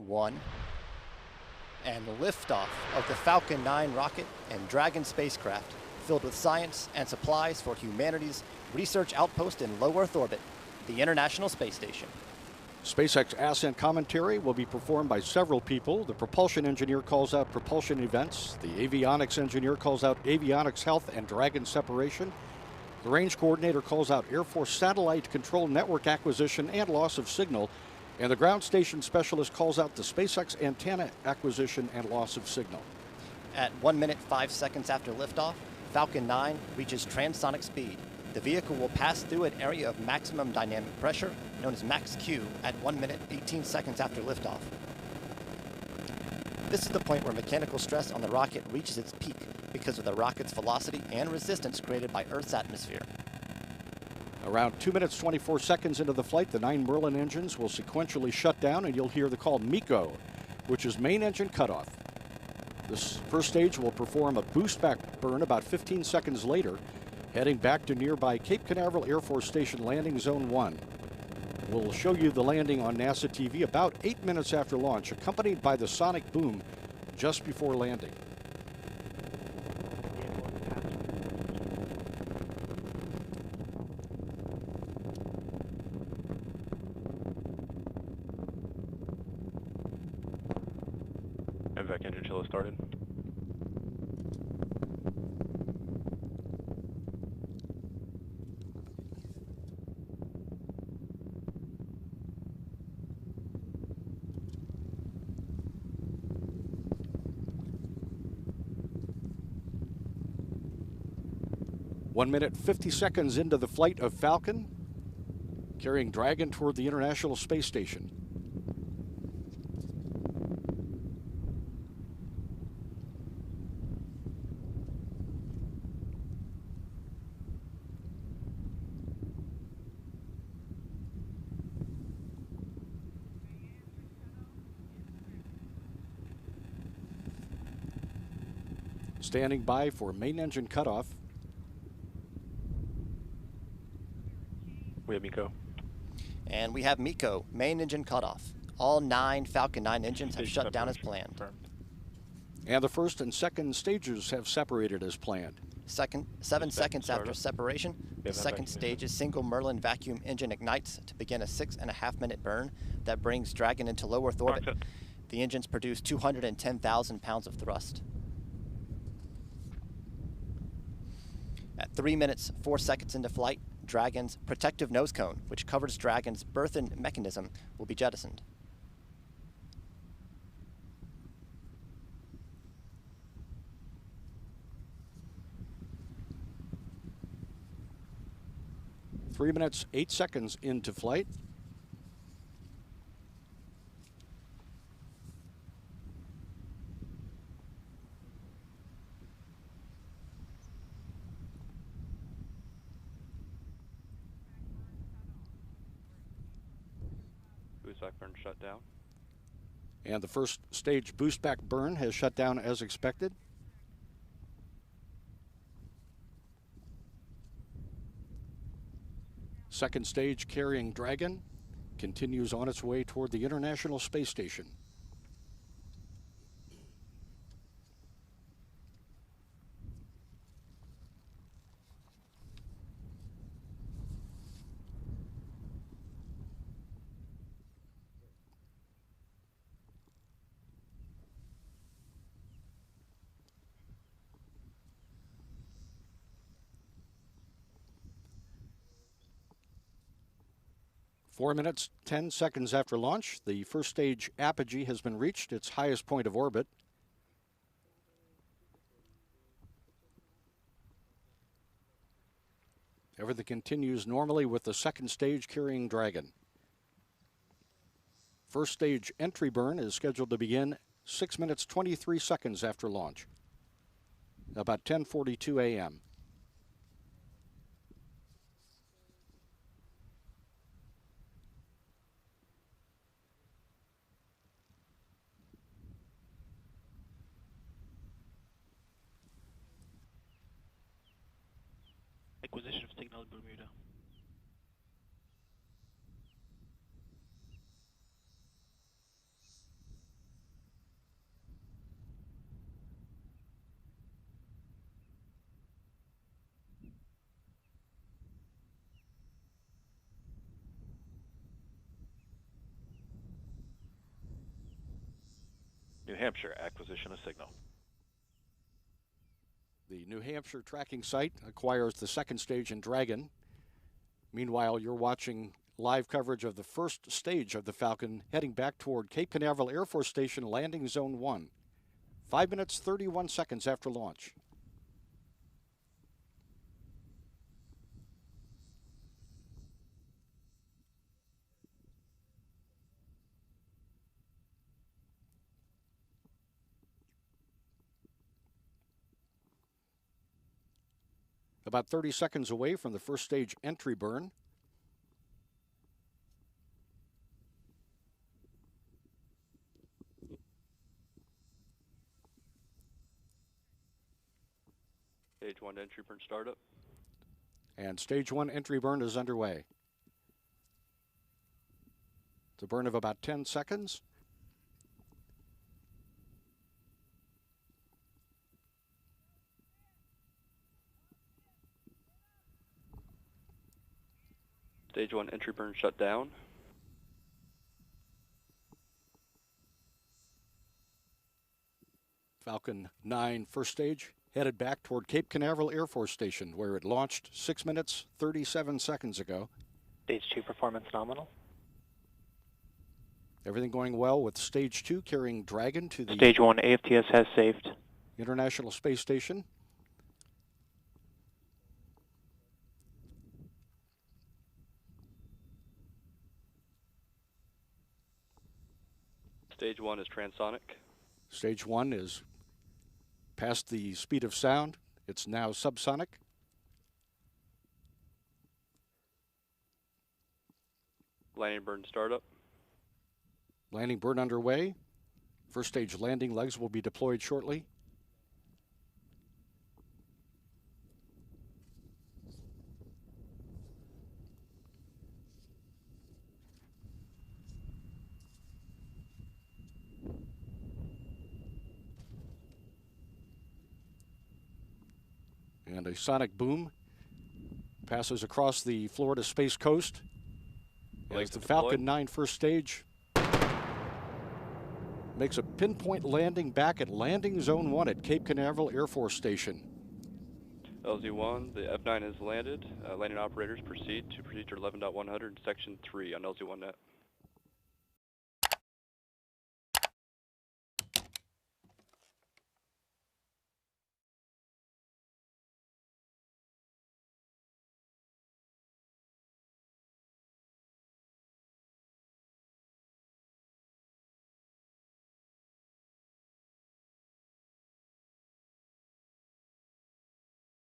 1, and liftoff of the Falcon 9 rocket and Dragon spacecraft, filled with science and supplies for humanity's research outpost in low Earth orbit, the International Space Station. SpaceX ascent commentary will be performed by several people. The propulsion engineer calls out propulsion events. The avionics engineer calls out avionics health and Dragon separation. The range coordinator calls out Air Force satellite control network acquisition and loss of signal. And the ground station specialist calls out the SpaceX antenna acquisition and loss of signal. At 1 minute 5 seconds after liftoff, Falcon 9 reaches transonic speed. The vehicle will pass through an area of maximum dynamic pressure, known as max Q, at 1 minute 18 seconds after liftoff. This is the point where mechanical stress on the rocket reaches its peak because of the rocket's velocity and resistance created by Earth's atmosphere. Around 2 minutes 24 seconds into the flight, the 9 Merlin engines will sequentially shut down, and you'll hear the call MECO, which is main engine cutoff. This first stage will perform a boost back burn about 15 seconds later, heading back to nearby Cape Canaveral Air Force Station Landing Zone 1. We'll show you the landing on NASA TV about 8 minutes after launch, accompanied by the sonic boom just before landing. MVAC engine chill started. One minute 50 seconds into the flight of Falcon, carrying Dragon toward the International Space Station. Standing by for main engine cutoff. We have MECO. And we have MECO, main engine cutoff. All 9 Falcon 9 engines have shut down as planned. And the first and second stages have separated as planned. 7 seconds after separation, the second stage's single Merlin vacuum engine ignites to begin a 6.5 minute burn that brings Dragon into low Earth orbit. The engines produce 210,000 pounds of thrust. At 3 minutes 4 seconds into flight, Dragon's protective nose cone, which covers Dragon's berthing mechanism, will be jettisoned. Three minutes 8 seconds into flight. Boost back burn shut down. And the first stage boost back burn has shut down as expected. Second stage carrying Dragon continues on its way toward the International Space Station. Four minutes, 10 seconds after launch, the first stage apogee has been reached, its highest point of orbit. Everything continues normally with the second stage carrying Dragon. First stage entry burn is scheduled to begin 6 minutes, 23 seconds after launch, about 10:42 a.m. Acquisition of signal Bermuda. New Hampshire, acquisition of signal. The New Hampshire tracking site acquires the second stage in Dragon. Meanwhile, you're watching live coverage of the first stage of the Falcon heading back toward Cape Canaveral Air Force Station, landing zone 1. 5 minutes, 31 seconds after launch. About 30 seconds away from the first stage entry burn. Stage 1 entry burn startup. And stage 1 entry burn is underway. It's a burn of about 10 seconds. Stage 1 entry burn shut down. Falcon 9 first stage headed back toward Cape Canaveral Air Force Station, where it launched 6 minutes, 37 seconds ago. Stage 2 performance nominal. Everything going well with stage 2 carrying Dragon to the Stage 1 AFTS has saved. International Space Station. Stage 1 is transonic. Stage 1 is past the speed of sound. It's now subsonic. Landing burn startup. Landing burn underway. First stage landing legs will be deployed shortly. And a sonic boom passes across the Florida Space Coast as the Falcon 9 first stage makes a pinpoint landing back at landing zone 1 at Cape Canaveral Air Force Station. LZ1, the F9 has landed. Landing operators proceed to procedure 11.100, section 3 on LZ1 net.